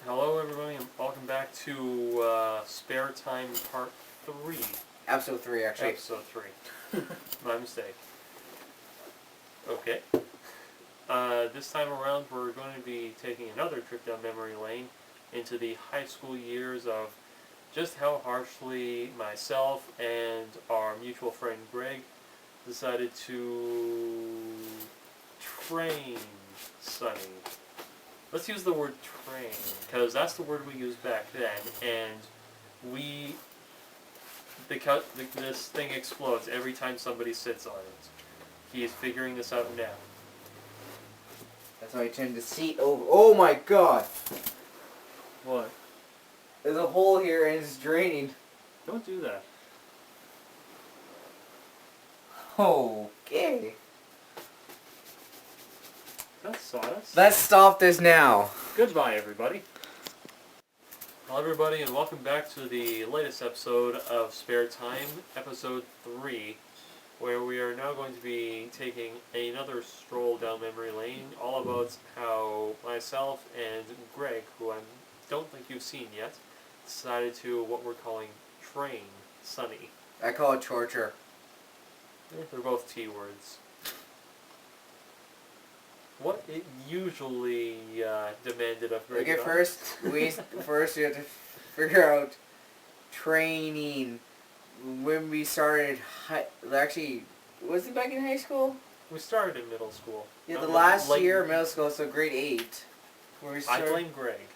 Hello everybody and welcome back to Spare Time Part 3. Episode 3, actually. Episode 3. My mistake. Okay. This time around we're going to be taking another trip down memory lane into the high school years of just how harshly myself and our mutual friend Greg decided to train Sunny. Let's use the word train, because that's the word we used back then, and this thing explodes every time somebody sits on it. He is figuring this out now. That's why I turned the seat over. Oh my god! What? There's a hole here and it's draining. Don't do that. Okay. That's sawdust. Let's stop this now. Goodbye, everybody. Hello, everybody, and welcome back to the latest episode of Spare Time, Episode 3, where we are now going to be taking another stroll down memory lane, all about how myself and Greg, who I don't think you've seen yet, decided to what we're calling train Sunny. I call it torture. They're both T words. What it usually demanded of Greg. Okay, first we have to figure out training. When we started, actually, was it back in high school? We started in middle school. Yeah, the last year of middle school, so grade 8. Where we I started. blame Greg.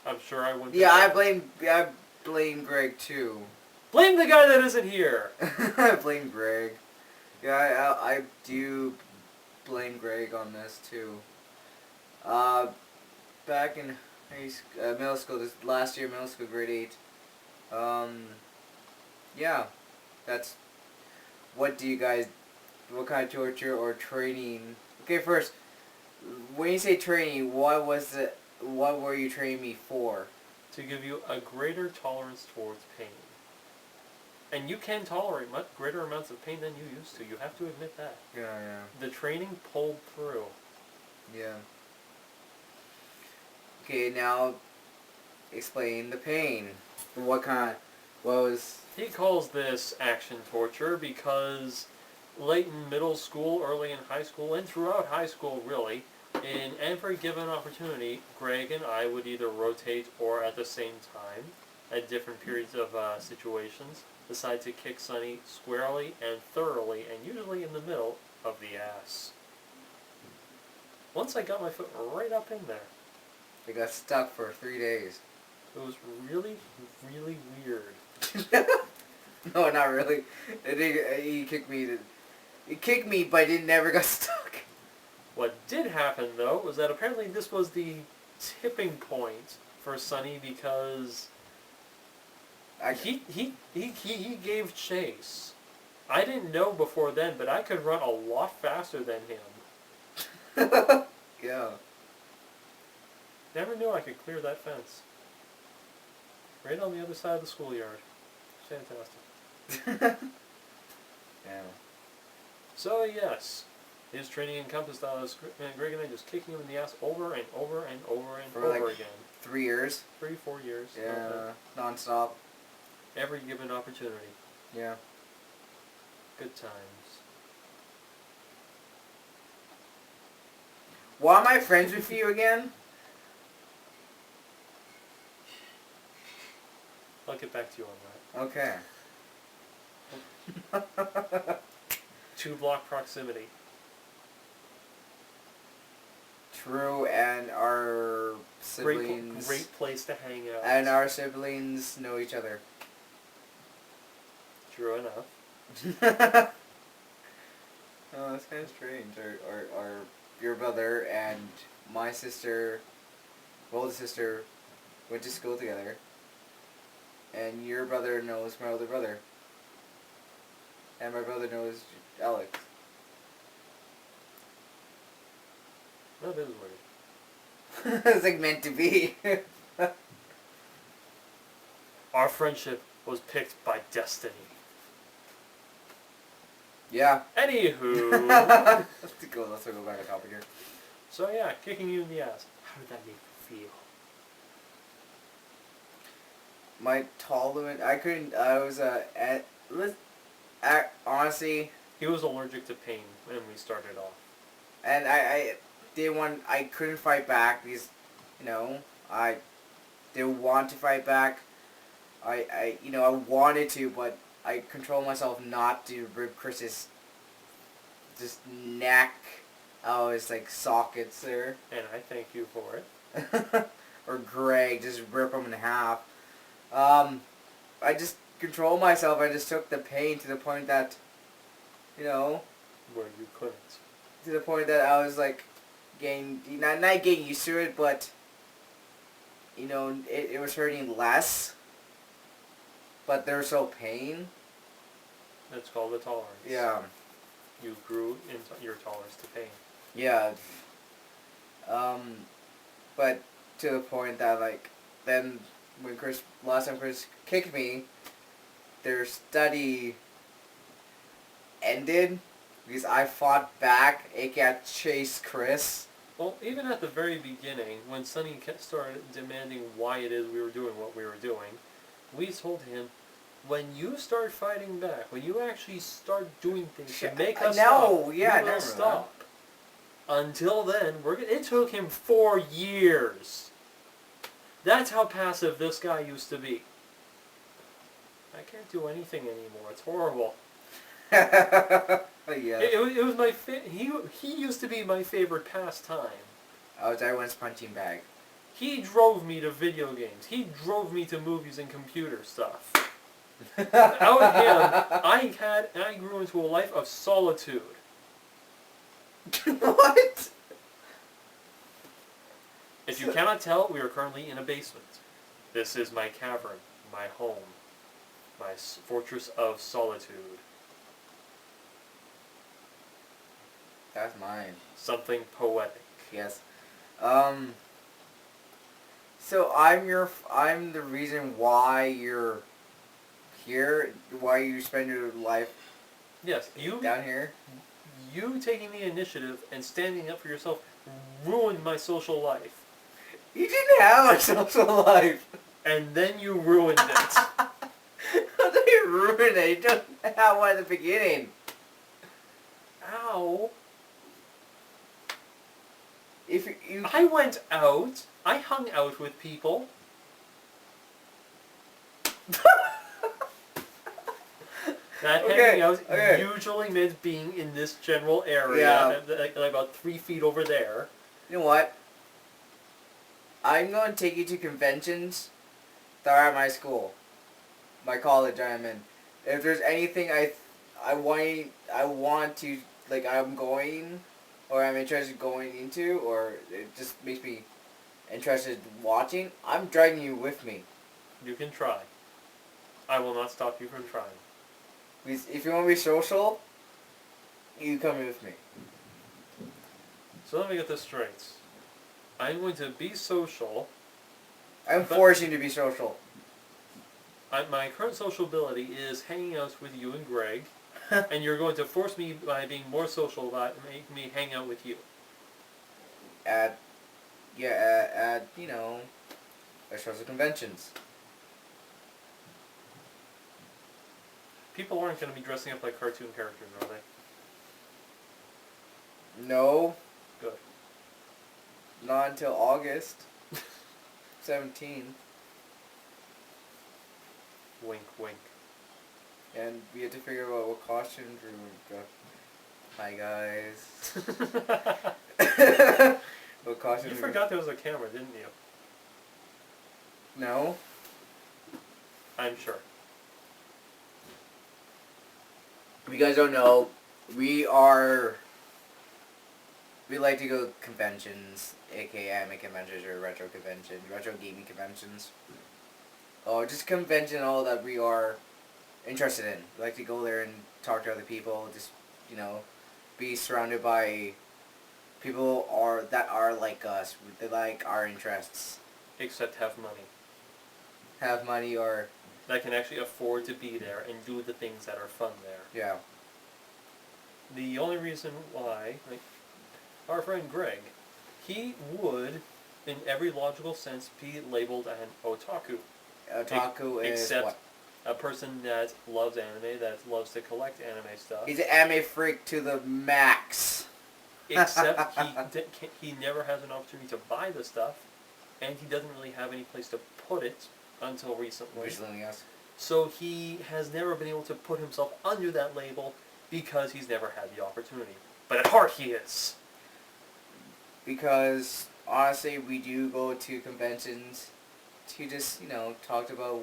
I'm sure I wouldn't. Yeah, I blame Greg too. Blame the guy that isn't here! I blame Greg. Yeah, I do blame Greg on this too. Back in middle school, this last year, middle school, grade 8. Yeah, that's. What what kind of torture or training? Okay, first, when you say training, what were you training me for? To give you a greater tolerance towards pain. And you can tolerate much greater amounts of pain than you used to. You have to admit that. Yeah, yeah. The training pulled through. Yeah. Okay, now explain the pain. What was... He calls this action torture because late in middle school, early in high school, and throughout high school really, in every given opportunity, Greg and I would either rotate or at the same time, at different periods of situations, decide to kick Sunny squarely and thoroughly, and usually in the middle of the ass. Once I got my foot right up in there. It got stuck for 3 days. It was really, really weird. No, not really. He kicked me. He kicked me, but it never got stuck. What did happen, though, was that apparently this was the tipping point for Sunny because he gave chase. I didn't know before then, but I could run a lot faster than him. Yeah. Never knew I could clear that fence. Right on the other side of the schoolyard. Fantastic. Yeah. So yes, his training encompassed Greg and I just kicking him in the ass over and over and over and For over like again. 3 years. 3-4 years. Yeah. Non-stop. Every given opportunity. Yeah. Good times. Why am I friends with you again? I'll get back to you on that. Okay. 2-block proximity. True, and our siblings... Great place to hang out. And our siblings know each other. True enough. Oh, that's kind of strange. Your brother and my sister, older sister, went to school together. And your brother knows my older brother. And my brother knows Alex. That is weird. It's like meant to be. Our friendship was picked by destiny. Yeah. Anywho. Let's go back on topic here. So yeah, kicking you in the ass. How did that make you feel? My tolerance, I couldn't, I was, honestly, He was allergic to pain when we started off. and I didn't want, I couldn't fight back because, I didn't want to fight back. I wanted to, but I controlled myself not to rip Chris's just neck out his, like, sockets there. And I thank you for it. Or Greg, just rip him in half. I just controlled myself. I just took the pain to the point that, Where you couldn't. to the point that I was like not getting used to it, but it was hurting less. But there was still pain. That's called a tolerance. Yeah. You grew into your tolerance to pain. Yeah. But to the point that, like, then when last time Chris kicked me, their study ended because I fought back, aka chased Chris. Well, even at the very beginning, when Sonny started demanding why it is we were doing what we were doing, we told him, when you start fighting back, when you actually start doing things to make us stop, we will stop. Until then, it took him 4 years. That's how passive this guy used to be. I can't do anything anymore. It's horrible. Yeah. It was my he used to be my favorite pastime. I was everyone's punching bag. He drove me to video games. He drove me to movies and computer stuff. Without him, I grew into a life of solitude. What? If you cannot tell, we are currently in a basement. This is my cavern, my home, my fortress of solitude. That's mine. Something poetic. Yes. So I'm the reason why you're here, why you spend your life Yes, down here. You taking the initiative and standing up for yourself ruined my social life. You didn't have a social life. And then you ruined it. How did you ruin it? You didn't have one at the beginning. Ow. If you I went out. I hung out with people. That hanging out usually meant being in this general area, like about 3 feet over there. You know what? I'm going to take you to conventions that are at my school, my college I'm in. If there's anything I want to, like, I'm going, or I'm interested in going into, or it just makes me interested in watching, I'm dragging you with me. You can try. I will not stop you from trying. Because if you want to be social, you come with me. So let me get this straight. I'm going to be social. I'm forcing you to be social. My current social ability is hanging out with you and Greg, and you're going to force me by being more social by make me hang out with you. At social conventions. People aren't going to be dressing up like cartoon characters, are they? No. Good. Not until August 17th. Wink, wink. And we had to figure out what costumes we would go. Hi guys. What costumes? You forgot there was a camera, didn't you? No. I'm sure. If you guys don't know, we like to go to conventions, aka anime conventions or retro conventions, retro gaming conventions. Or just convention all that we are interested in. We like to go there and talk to other people, just, be surrounded by people that are like us, they like our interests. Except have money. Have money or... That can actually afford to be there and do the things that are fun there. Yeah. The only reason why, like, our friend Greg, He would, in every logical sense, be labeled an otaku. Otaku is Except what? a person that loves anime, that loves to collect anime stuff. He's an anime freak to the max. Except he never has an opportunity to buy the stuff, and he doesn't really have any place to put it until recently. Recently, yes. So he has never been able to put himself under that label because he's never had the opportunity. But at heart he is. Because, honestly, we do go to conventions to just, talk about...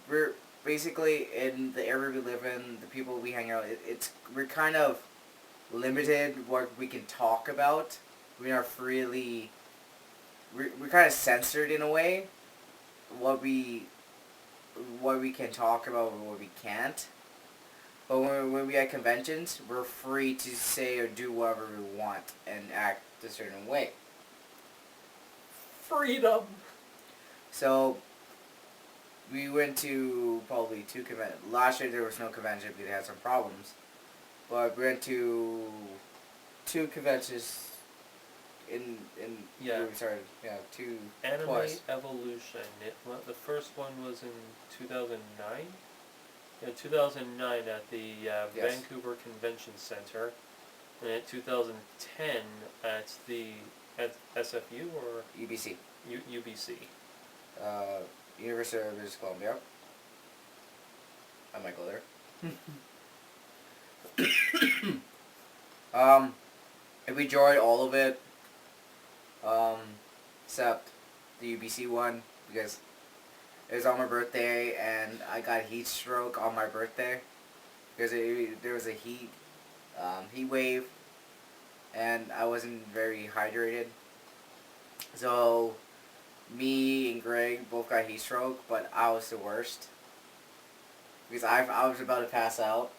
We're basically, in the area we live in, the people we hang out with, we're kind of limited what we can talk about. We are freely... We're kind of censored in a way. What we can talk about and what we can't. But when we at conventions, we're free to say or do whatever we want and act a certain way. Freedom! So, we went to probably 2 conventions. Last year there was no convention because they had some problems. But we went to 2 conventions Yeah. where we started. Yeah, 2 Anime twice. Evolution. The first one was in 2009? Yeah, 2009 at the Yes. Vancouver Convention Center. And in 2010 at the SFU or UBC. UBC. University of British Columbia. I might go there. And we enjoyed all of it. Except the UBC one, because it was on my birthday and I got heat stroke on my birthday because there was a heat wave and I wasn't very hydrated. So me and Greg both got heat stroke, but I was the worst because I was about to pass out.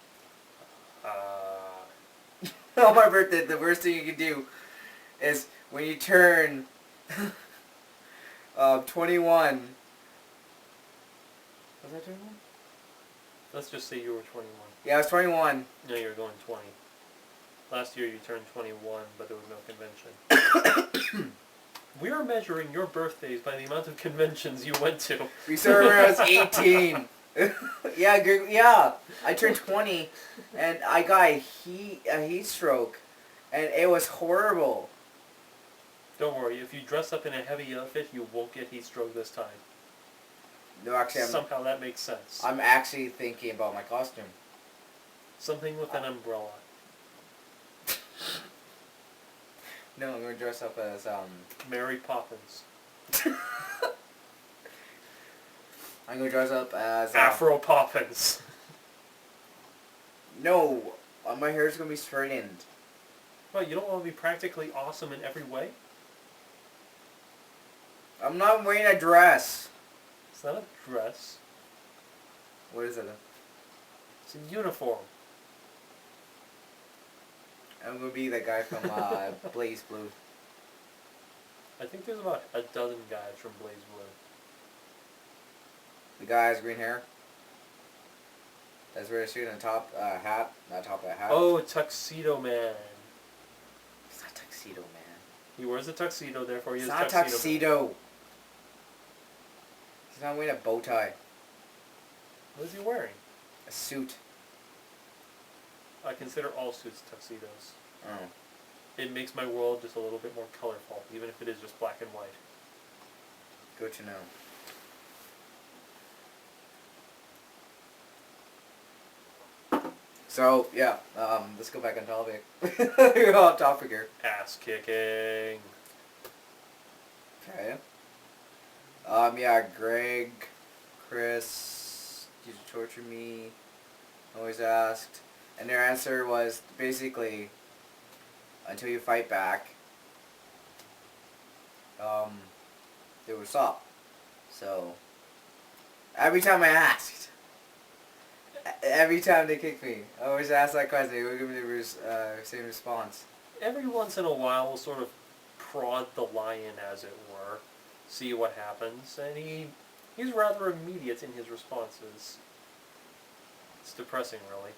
On my birthday, the worst thing you can do is when you turn 21. Was I 21? Let's just say you were 21. Yeah, I was 21. No, you were going 20. Last year you turned 21, but there was no convention. We are measuring your birthdays by the amount of conventions you went to. We started when I was 18. Yeah, I turned 20, and I got a heat stroke, and it was horrible. Don't worry, if you dress up in a heavy outfit, you won't get heat stroke this time. No, actually, somehow that makes sense. I'm actually thinking about my costume. Something with an umbrella. No, I'm gonna dress up as Mary Poppins. I'm gonna dress up as Afro Poppins. No, my hair's gonna be straightened. Well, you don't want to be practically awesome in every way? I'm not wearing a dress. It's not a dress. What is it? It's a uniform. I'm gonna be the guy from Blaze Blue. I think there's about a dozen guys from Blaze Blue. The guy has green hair. That's wearing a suit and a top hat. Not top hat. Oh, Tuxedo Man. It's not Tuxedo Man. He wears a tuxedo, therefore he is It's not Tuxedo tuxedo. Man. He's not wearing a bow tie. What is he wearing? A suit. I consider all suits tuxedos. Oh. It makes my world just a little bit more colorful, even if it is just black and white. Good to know. So, yeah, let's go back on topic. We're off topic here. Ass kicking. Okay. Yeah, Greg, Chris, used to torture me, always asked. And their answer was basically, until you fight back, they would stop. So, every time I asked, every time they kicked me, I always asked that question, they would give me the same response. Every once in a while, we'll sort of prod the lion, as it were, see what happens, and he's rather immediate in his responses. It's depressing, really.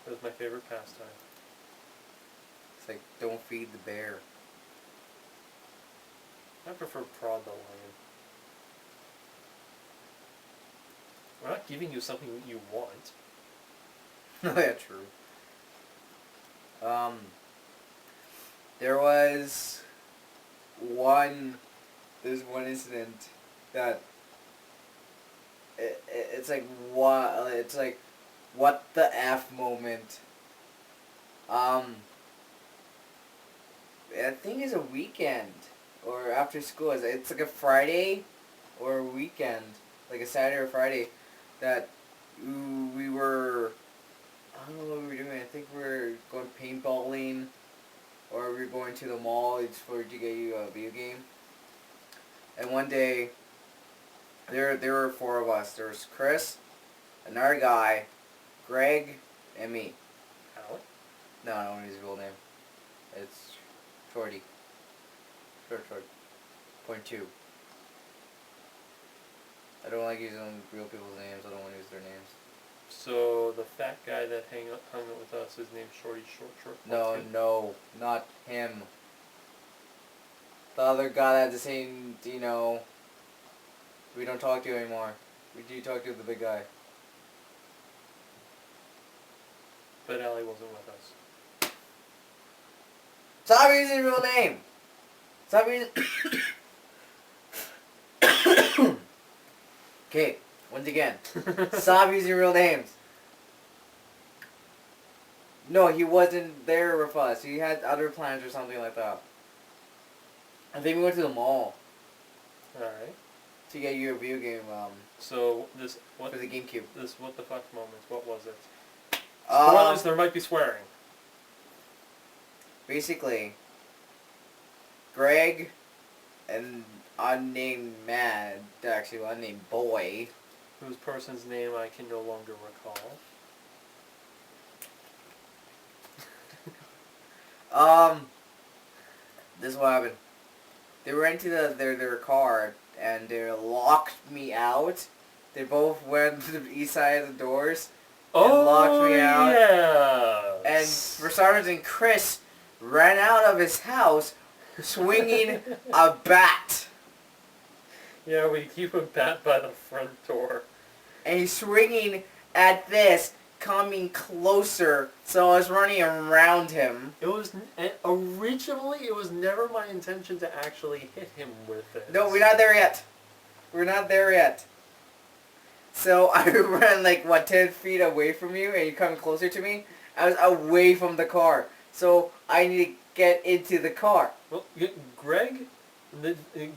It was my favorite pastime. like, don't feed the bear. I prefer prod the lion. We're not giving you something you want. Oh yeah, true. There was there's one incident that it's like what the F moment. I think it's a weekend or after school. It's like a Friday or a weekend, like a Saturday or Friday, that we were. I don't know what we were doing. I think we were going paintballing, or we were going to the mall to get you a video game. And one day, there were four of us. There was Chris, another guy, Greg, and me. Alec? No, I don't want to use his real name. It's Shorty. Short. Point two. I don't like using real people's names. I don't want to use their names. So the fat guy that hung out with us, his name's Shorty Short. No, not him. The other guy that the same, we don't talk to anymore. We do talk to the big guy. But Allie wasn't with us. Stop using his real name! Stop using... Okay, once again. Stop using real names. No, he wasn't there with us. He had other plans or something like that. I think we went to the mall. Alright. To get you a video game, So, what... for the GameCube. This what the fuck moment, what was it? Spoilers, there might be swearing. Basically, Greg and unnamed unnamed boy. Whose person's name I can no longer recall. This is what happened. They went to their car and they locked me out. They both went to the east side of the doors and locked me out. Yeah. And for some reason, Chris ran out of his house swinging a bat. Yeah, we keep a bat by the front door. And he's swinging at this, coming closer, so I was running around him. Originally, it was never my intention to actually hit him with it. No, we're not there yet. We're not there yet. So I ran 10 feet away from you, and you come closer to me. I was away from the car, so I need to get into the car. Well, Greg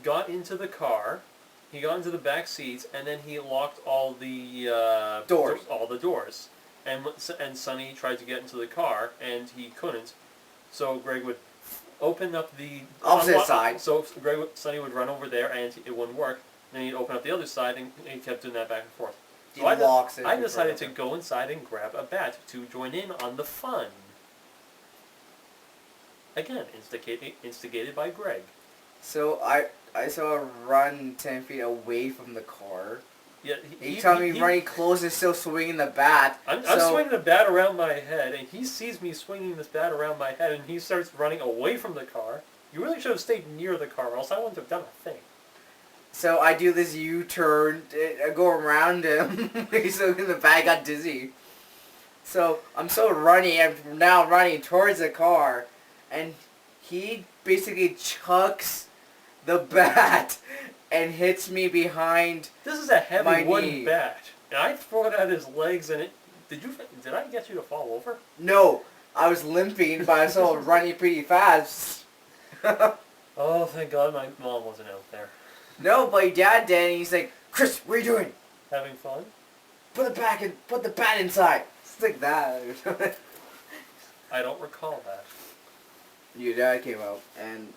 got into the car. He got into the back seats, and then he locked all the Doors. All the doors. And Sonny tried to get into the car, and he couldn't. So Greg would open up the opposite side. So Sonny would run over there, and it wouldn't work. Then he'd open up the other side, and he kept doing that back and forth. So I decided to go inside and grab a bat to join in on the fun. Again, instigated by Greg. So I saw a run 10 feet away from the car. Yeah, he told me running close and still swinging the bat. I'm swinging the bat around my head, and he sees me swinging this bat around my head, and he starts running away from the car. You really should have stayed near the car, or else I wouldn't have done a thing. So I do this U-turn, I go around him. He's in the bat, got dizzy. So I'm now running towards the car, and he basically chucks the bat and hits me behind. This is a heavy wooden knee. bat, and I throw it at his legs, and did I get you to fall over? No, I was limping, but I was still running pretty fast. Oh, thank God my mom wasn't out there. No, but your dad did, and he's like, "Chris, what are you doing? Having fun? Put the bat inside." It's like that. I don't recall that. Your dad came out, and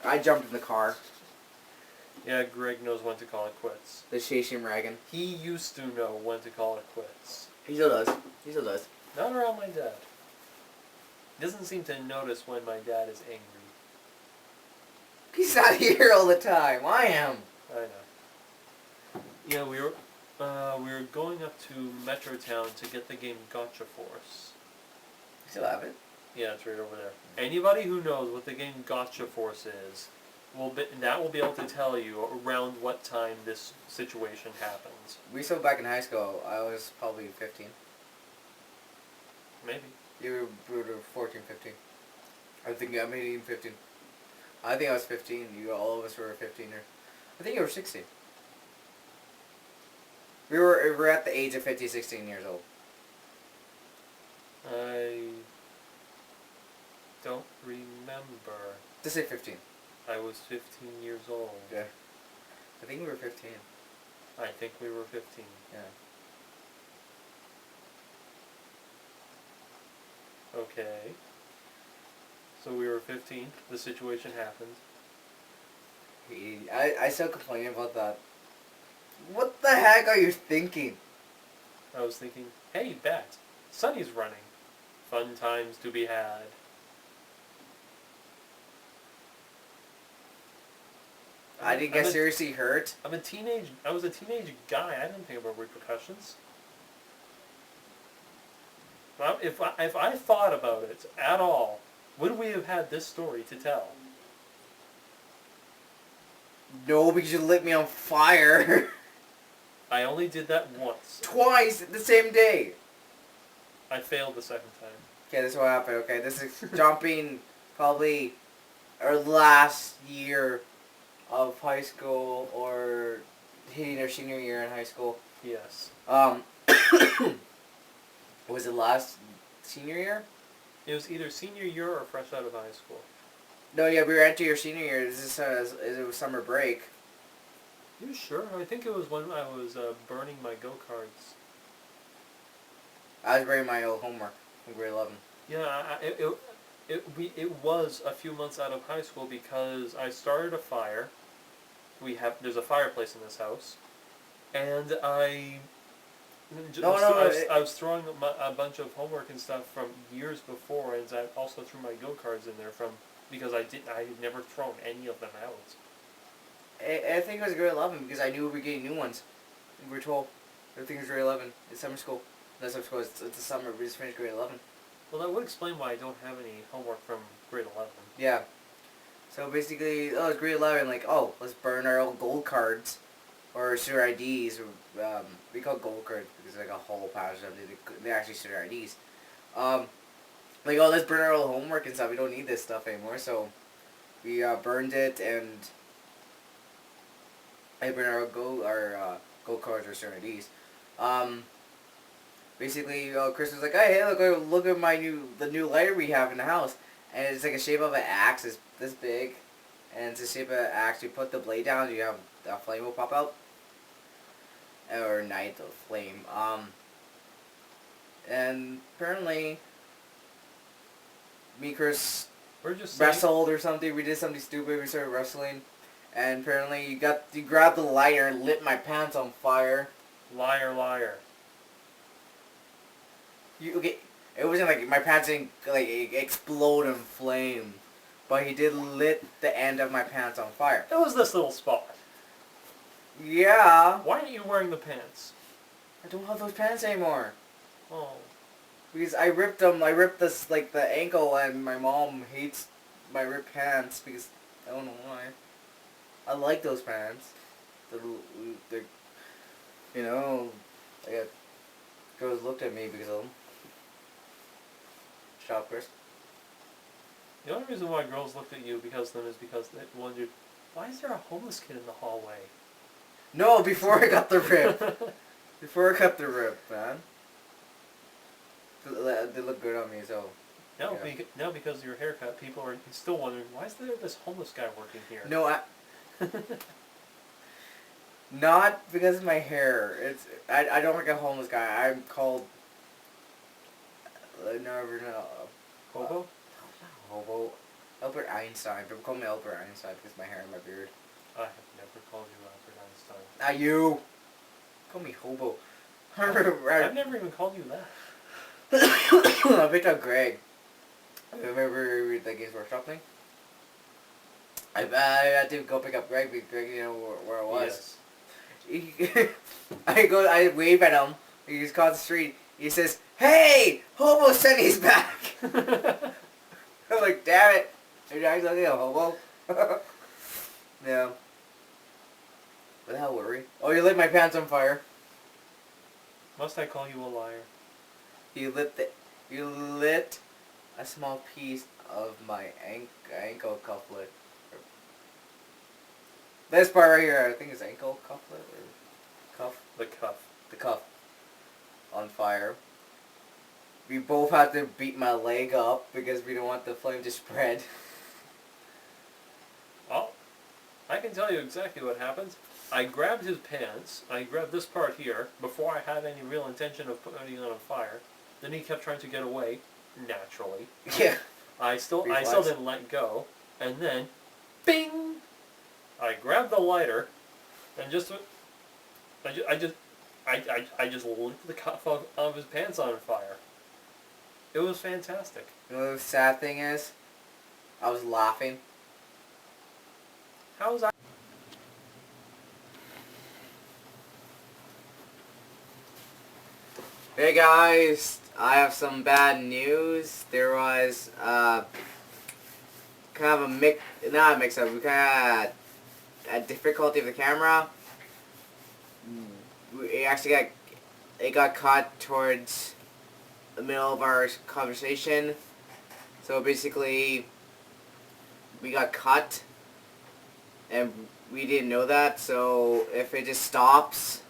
I jumped in the car. Yeah, Greg knows when to call it quits. The station wagon. He used to know when to call it quits. He still does. Not around my dad. He doesn't seem to notice when my dad is angry. He's not here all the time. I am. I know. Yeah, we were going up to Metrotown to get the game Gotcha Force. You still have it? Yeah, it's right over there. Anybody who knows what the game Gotcha Force is, will be able to tell you around what time this situation happens. We saw back in high school. I was probably 15. Maybe. You were 14, 15. I think I made even 15. I think I was 15. All of us were 15 or I think you were 16. We were at the age of 15, 16 years old. I don't remember. Just say 15. I was 15 years old. Yeah. I think we were 15. I think we were 15. Yeah. Okay. So we were 15. The situation happened. I still complain about that. What the heck are you thinking? I was thinking, hey, Bat, Sunny's running. Fun times to be had. I didn't get seriously hurt. I was a teenage guy. I didn't think about repercussions. Well, if I thought about it at all, would we have had this story to tell? No, because you lit me on fire. I only did that once. Twice the same day. I failed the second time. Okay, this is what happened. Okay, this is jumping probably our last year of high school or hitting our senior year in high school. Yes. Was it last senior year? It was either senior year or fresh out of high school. No, yeah, we were entering your senior year. This is it was summer break. You sure? I think it was when I was burning my go-karts. I was bringing my old homework from grade 11. Yeah, it was a few months out of high school because I started a fire. There's a fireplace in this house, and I was throwing a bunch of homework and stuff from years before, and I also threw my go-karts in there because I had never thrown any of them out. I think it was grade 11 because I knew we were getting new ones. In grade 12. I think it was grade 11. It's summer school. Not summer school, it's the summer. We just finished grade 11. Well, that would explain why I don't have any homework from grade 11. Yeah. So basically, it's grade 11, like, let's burn our old gold cards. Or student IDs. We call it gold cards because it's like a whole patch of them. They actually student IDs. Let's burn our old homework and stuff. We don't need this stuff anymore. So we burned it, and I burned our gold cards or student IDs. Basically, Chris was like, hey, look at the new lighter we have in the house. And it's like a shape of an axe. It's this big. And it's a shape of an axe. You put the blade down, you have a flame will pop out. Or ignite the flame. And apparently, me and Chris wrestled or something. We did something stupid. We started wrestling. And apparently, you grabbed the lighter and lit my pants on fire. Liar, liar. Okay, it wasn't like my pants didn't explode in flame, but he did lit the end of my pants on fire. It was this little spot. Yeah. Why aren't you wearing the pants? I don't have those pants anymore. Oh. Because I ripped them. I ripped this the ankle, and my mom hates my ripped pants because I don't know why. I like those pants. They're girls looked at me because of them. Shut up, Chris. The only reason why girls looked at you because of them is because they wondered, why is there a homeless kid in the hallway? No, before I got the rip. Before I got the rip, man. They look good on me, so. Now because of your haircut, people are still wondering, why is there this homeless guy working here? No, not because of my hair. I don't like a homeless guy. I'm called. Never know. Hobo? Hobo. Albert Einstein. People call me Albert Einstein because of my hair and my beard. I have never called you Albert Einstein. Not you. Call me hobo. I've never even called you that. I picked up Greg. Remember the Games Workshop thing? I had to go pick up Greg because Greg didn't know where I was. Yes. I wave at him. He just across the street. He says, "Hey, Hobo Sunny's back." I'm like, damn it! You're actually a hobo. Yeah. What the hell were we? Oh, you lit my pants on fire. Must I call you a liar? You lit a small piece of my ankle cufflet. This part right here, I think it's ankle cufflet or cuff. The cuff. The cuff on fire. We both had to beat my leg up because we don't want the flame to spread. Oh, I can tell you exactly what happens. I grabbed his pants. I grabbed this part here before I had any real intention of putting it on fire. Then he kept trying to get away, naturally. Yeah. I still Reflex. didn't let go, and then, bing! I grabbed the lighter, and I just lit the cuff of his pants on fire. It was fantastic. You know what the sad thing is? I was laughing. How was that? Hey guys, I have some bad news. There was kind of a not a mix up. We kind of had a difficulty with the camera. It got caught towards the middle of our conversation. So basically, we got cut, and we didn't know that. So if it just stops.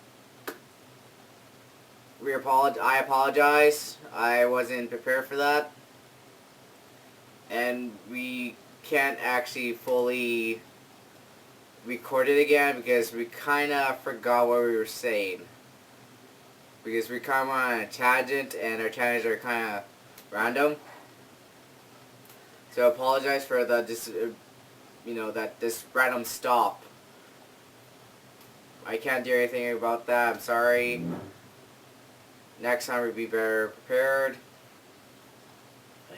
I apologize. I wasn't prepared for that. And we can't actually fully record it again because we kind of forgot what we were saying. Because we kind of went on a tangent and our tangents are kind of random. So I apologize for this random stop. I can't do anything about that. I'm sorry. Next time we'll be better prepared.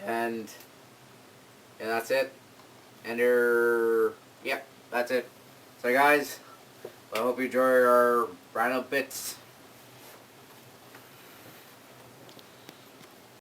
And that's it. Yeah, that's it. So guys, I hope you enjoy our random bits.